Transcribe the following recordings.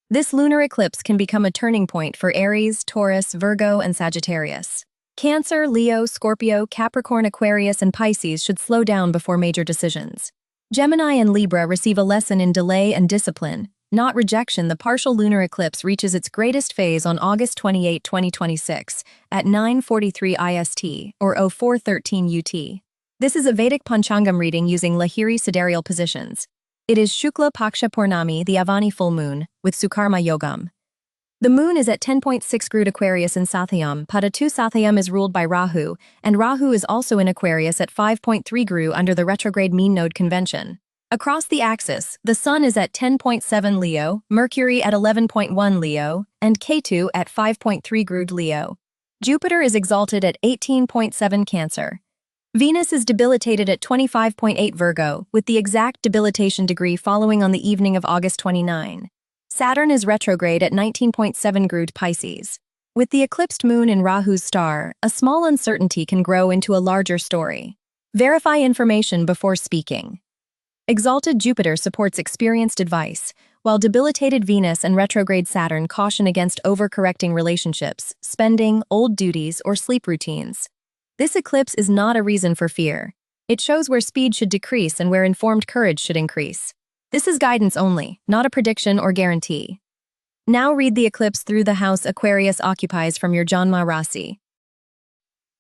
This lunar eclipse can become a turning point for Aries, Taurus, Virgo, and Sagittarius. Cancer, Leo, Scorpio, Capricorn, Aquarius, and Pisces should slow down before major decisions. Gemini and Libra receive a lesson in delay and discipline, not rejection. The partial lunar eclipse reaches its greatest phase on August 28, 2026, at 9:43 IST, or 0413 UT. This is a Vedic Panchangam reading using Lahiri sidereal positions. It is Shukla Paksha Pournami, the Aavani full moon, with Sukarma Yogam. The moon is at 10.6 Grud Aquarius in Sathayam. Pada 2 Sathayam is ruled by Rahu, and Rahu is also in Aquarius at 5.3 Gru under the retrograde mean node convention. Across the axis, the Sun is at 10.7 Leo, Mercury at 11.1 Leo, and Ketu at 5.3 Grud Leo. Jupiter is exalted at 18.7 Cancer. Venus is debilitated at 25.8 Virgo, with the exact debilitation degree following on the evening of August 29. Saturn is retrograde at 19.7 Grud Pisces. With the eclipsed moon in Rahu's star, a small uncertainty can grow into a larger story. Verify information before speaking. Exalted Jupiter supports experienced advice, while debilitated Venus and retrograde Saturn caution against overcorrecting relationships, spending, old duties, or sleep routines. This eclipse is not a reason for fear. It shows where speed should decrease and where informed courage should increase. This is guidance only, not a prediction or guarantee. Now read the eclipse through the house Aquarius occupies from your Janma Rasi.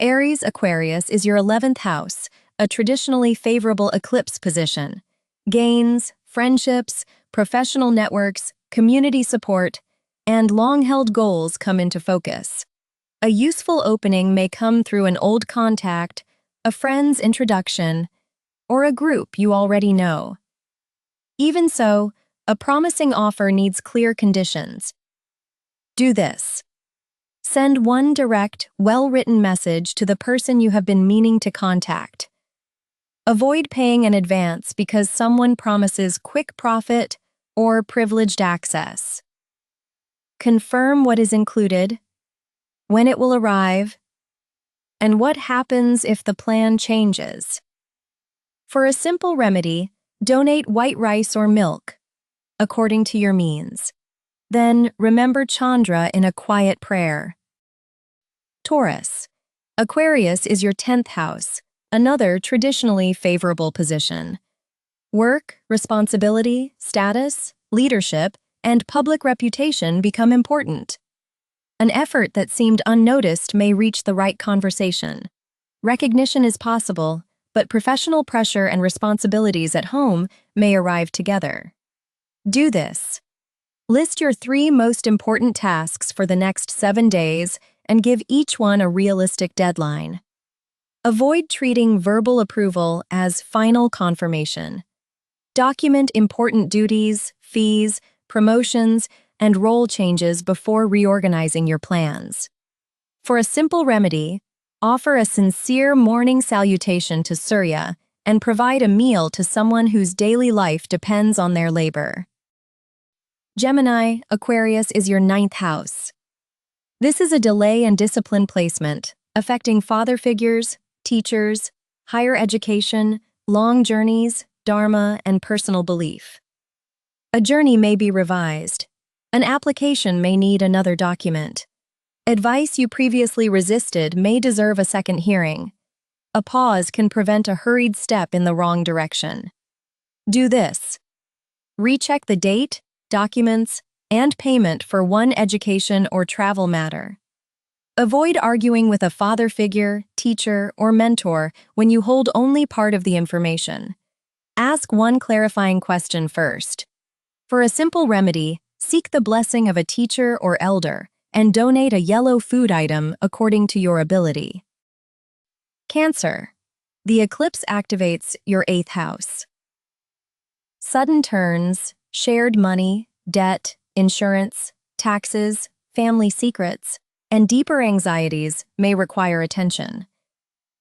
Aries Aquarius is your 11th house, a traditionally favorable eclipse position. Gains, friendships, professional networks, community support, and long-held goals come into focus. A useful opening may come through an old contact, a friend's introduction, or a group you already know. Even so, a promising offer needs clear conditions. Do this. Send one direct, well-written message to the person you have been meaning to contact. Avoid paying in advance because someone promises quick profit or privileged access. Confirm what is included, when it will arrive, and what happens if the plan changes. For a simple remedy, donate white rice or milk, according to your means. Then remember Chandra in a quiet prayer. Taurus. Aquarius is your 10th house, another traditionally favorable position. Work, responsibility, status, leadership, and public reputation become important. An effort that seemed unnoticed may reach the right conversation. Recognition is possible, but professional pressure and responsibilities at home may arrive together. Do this. List your 3 most important tasks for the next 7 days and give each one a realistic deadline. Avoid treating verbal approval as final confirmation. Document important duties, fees, promotions, and role changes before reorganizing your plans. For a simple remedy, offer a sincere morning salutation to Surya and provide a meal to someone whose daily life depends on their labor. Gemini, Aquarius is your 9th house. This is a delay and discipline placement, affecting father figures, teachers, higher education, long journeys, dharma, and personal belief. A journey may be revised. An application may need another document. Advice you previously resisted may deserve a second hearing. A pause can prevent a hurried step in the wrong direction. Do this. Recheck the date, documents, and payment for one education or travel matter. Avoid arguing with a father figure, teacher, or mentor when you hold only part of the information. Ask one clarifying question first. For a simple remedy, seek the blessing of a teacher or elder and donate a yellow food item according to your ability. Cancer. The eclipse activates your 8th house. Sudden turns, shared money, debt, insurance, taxes, family secrets, and deeper anxieties may require attention.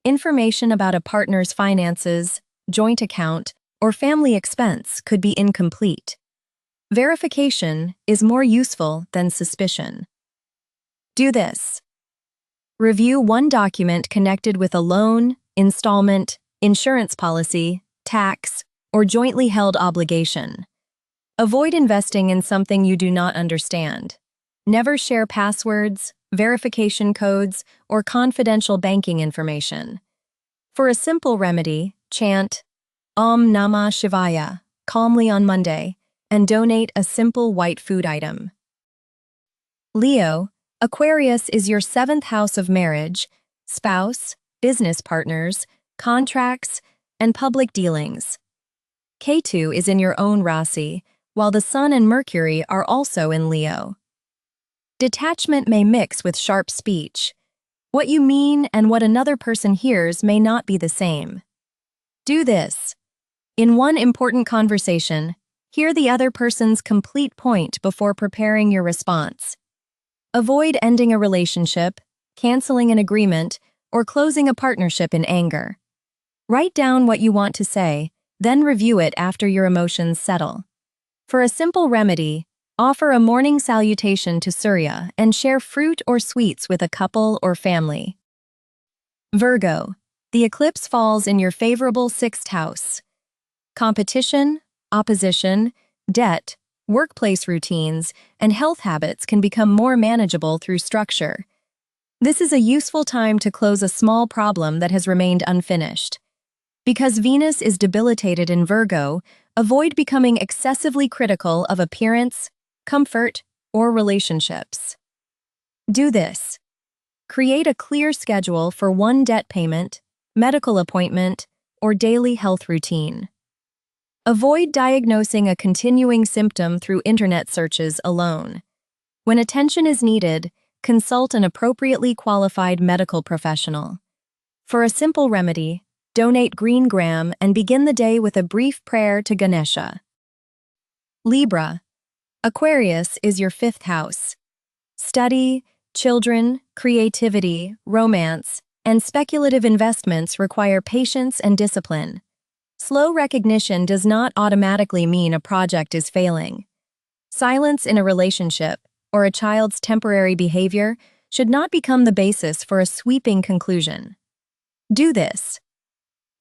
Information about a partner's finances, joint account, or family expense could be incomplete. Verification is more useful than suspicion. Do this. Review one document connected with a loan, installment, insurance policy, tax, or jointly held obligation. Avoid investing in something you do not understand. Never share passwords, verification codes, or confidential banking information. For a simple remedy, chant Om Namah Shivaya calmly on Monday and donate a simple white food item. Leo, Aquarius is your seventh house of marriage, spouse, business partners, contracts, and public dealings. Ketu is in your own Rasi, while the Sun and Mercury are also in Leo. Detachment may mix with sharp speech. What you mean and what another person hears may not be the same. Do this. In one important conversation, hear the other person's complete point before preparing your response. Avoid ending a relationship, canceling an agreement, or closing a partnership in anger. Write down what you want to say, then review it after your emotions settle. For a simple remedy, offer a morning salutation to Surya and share fruit or sweets with a couple or family. Virgo, the eclipse falls in your favorable sixth house. Competition, opposition, debt, workplace routines, and health habits can become more manageable through structure. This is a useful time to close a small problem that has remained unfinished. Because Venus is debilitated in Virgo, avoid becoming excessively critical of appearance, comfort, or relationships. Do this. Create a clear schedule for one debt payment, medical appointment, or daily health routine. Avoid diagnosing a continuing symptom through internet searches alone. When attention is needed, consult an appropriately qualified medical professional. For a simple remedy, donate green gram and begin the day with a brief prayer to Ganesha. Libra, Aquarius is your fifth house. Study, children, creativity, romance, and speculative investments require patience and discipline. Slow recognition does not automatically mean a project is failing. Silence in a relationship or a child's temporary behavior should not become the basis for a sweeping conclusion. Do this.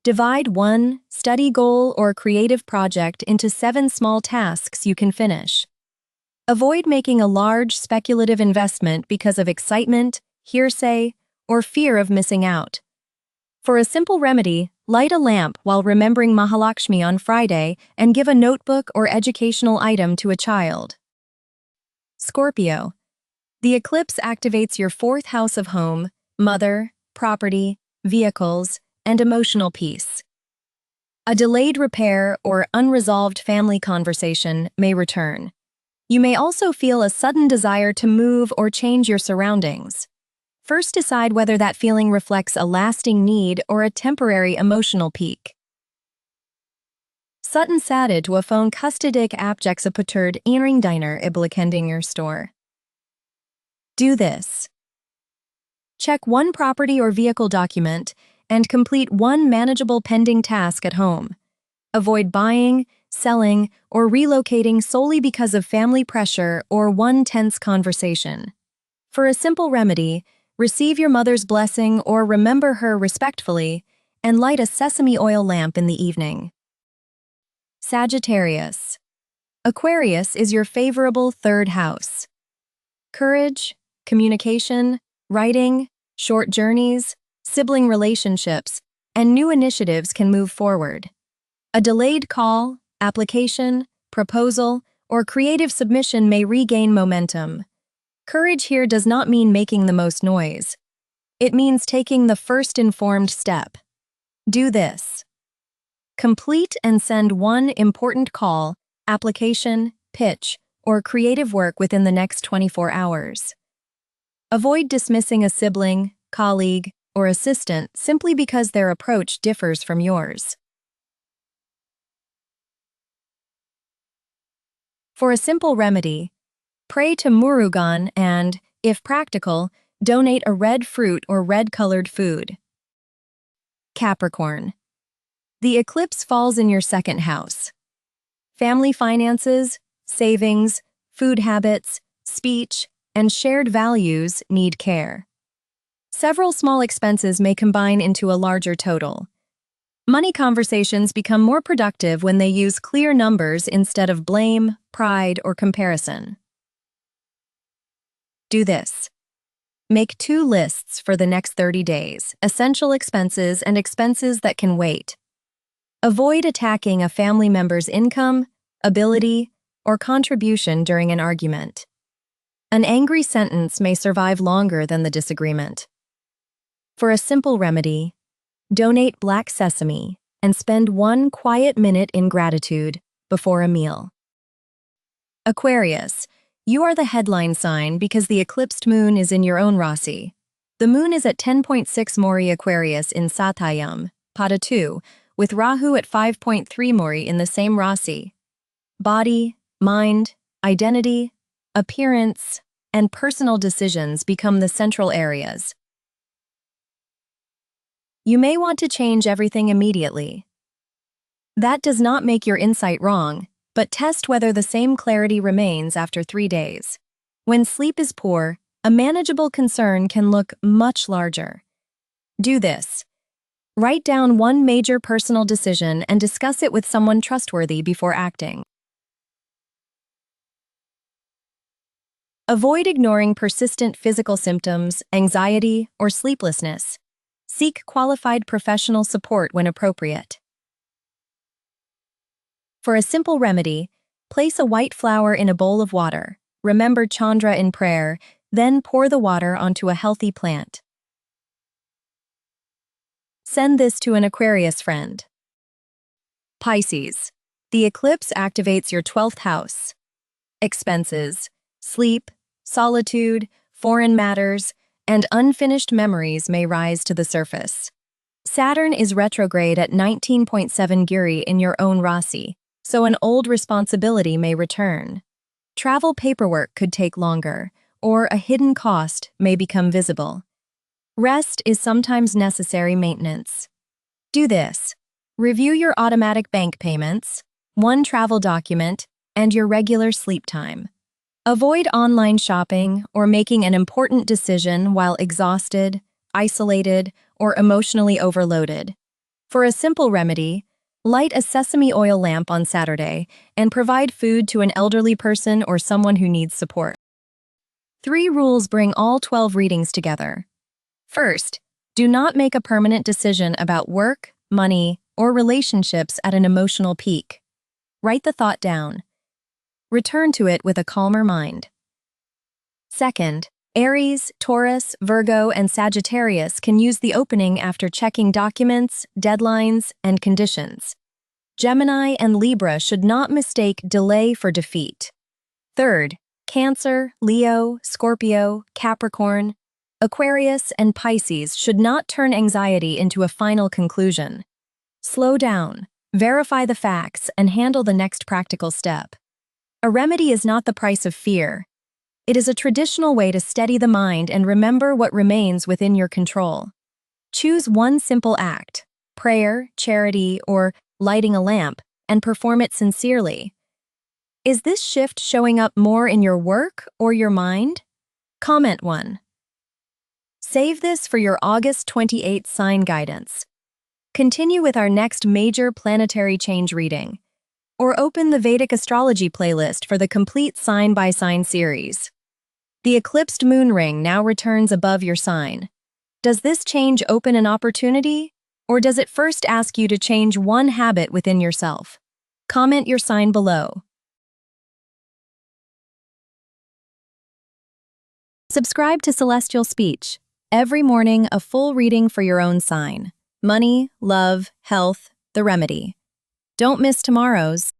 Divide one study goal or creative project into 7 small tasks you can finish. Avoid making a large speculative investment because of excitement, hearsay, or fear of missing out. For a simple remedy, light a lamp while remembering Mahalakshmi on Friday and give a notebook or educational item to a child. Scorpio, the eclipse activates your fourth house of home, mother, property, vehicles, and emotional peace. A delayed repair or unresolved family conversation may return. You may also feel a sudden desire to move or change your surroundings. First, decide whether that feeling reflects a lasting need or a temporary emotional peak. Sutton Sadid to a phone custadig abjexaputurd earring diner iblakendinger store. Do this. Check one property or vehicle document and complete one manageable pending task at home. Avoid buying, selling, or relocating solely because of family pressure or one tense conversation. For a simple remedy, receive your mother's blessing or remember her respectfully, and light a sesame oil lamp in the evening. Sagittarius, Aquarius is your favorable third house. Courage, communication, writing, short journeys, sibling relationships, and new initiatives can move forward. A delayed call, application, proposal, or creative submission may regain momentum. Courage here does not mean making the most noise. It means taking the first informed step. Do this. Complete and send one important call, application, pitch, or creative work within the next 24 hours. Avoid dismissing a sibling, colleague, or assistant simply because their approach differs from yours. For a simple remedy, pray to Murugan and, if practical, donate a red fruit or red-colored food. Capricorn, the eclipse falls in your second house. Family finances, savings, food habits, speech, and shared values need care. Several small expenses may combine into a larger total. Money conversations become more productive when they use clear numbers instead of blame, pride, or comparison. Do this. Make 2 lists for the next 30 days, essential expenses and expenses that can wait. Avoid attacking a family member's income, ability, or contribution during an argument. An angry sentence may survive longer than the disagreement. For a simple remedy, donate black sesame and spend 1 quiet minute in gratitude before a meal. Aquarius, you are the headline sign because the eclipsed moon is in your own Rasi. The moon is at 10.6 Mori Aquarius in Sathayam, Pada 2, with Rahu at 5.3 Mori in the same Rasi. Body, mind, identity, appearance, and personal decisions become the central areas. You may want to change everything immediately. That does not make your insight wrong, but test whether the same clarity remains after 3 days. When sleep is poor, a manageable concern can look much larger. Do this. Write down 1 major personal decision and discuss it with someone trustworthy before acting. Avoid ignoring persistent physical symptoms, anxiety, or sleeplessness. Seek qualified professional support when appropriate. For a simple remedy, place a white flower in a bowl of water, remember Chandra in prayer, then pour the water onto a healthy plant. Send this to an Aquarius friend. Pisces, the eclipse activates your 12th house. Expenses, sleep, solitude, foreign matters, and unfinished memories may rise to the surface. Saturn is retrograde at 19.7 Giri in your own Rasi, so an old responsibility may return. Travel paperwork could take longer, or a hidden cost may become visible. Rest is sometimes necessary maintenance. Do this. Review your automatic bank payments, 1 travel document, and your regular sleep time. Avoid online shopping or making an important decision while exhausted, isolated, or emotionally overloaded. For a simple remedy, light a sesame oil lamp on Saturday and provide food to an elderly person or someone who needs support. 3 rules bring all 12 readings together. First, do not make a permanent decision about work, money, or relationships at an emotional peak. Write the thought down. Return to it with a calmer mind. Second, Aries, Taurus, Virgo, and Sagittarius can use the opening after checking documents, deadlines, and conditions. Gemini and Libra should not mistake delay for defeat. Third, Cancer, Leo, Scorpio, Capricorn, Aquarius, and Pisces should not turn anxiety into a final conclusion. Slow down, verify the facts, and handle the next practical step. A remedy is not the price of fear. It is a traditional way to steady the mind and remember what remains within your control. Choose 1 simple act, prayer, charity, or lighting a lamp, and perform it sincerely. Is this shift showing up more in your work or your mind? Comment 1. Save this for your August 28th sign guidance. Continue with our next major planetary change reading, or open the Vedic Astrology playlist for the complete sign-by-sign series. The eclipsed moon ring now returns above your sign. Does this change open an opportunity, or does it first ask you to change 1 habit within yourself? Comment your sign below. Subscribe to Celestial Speech. Every morning, a full reading for your own sign. Money, love, health, the remedy. Don't miss tomorrow's.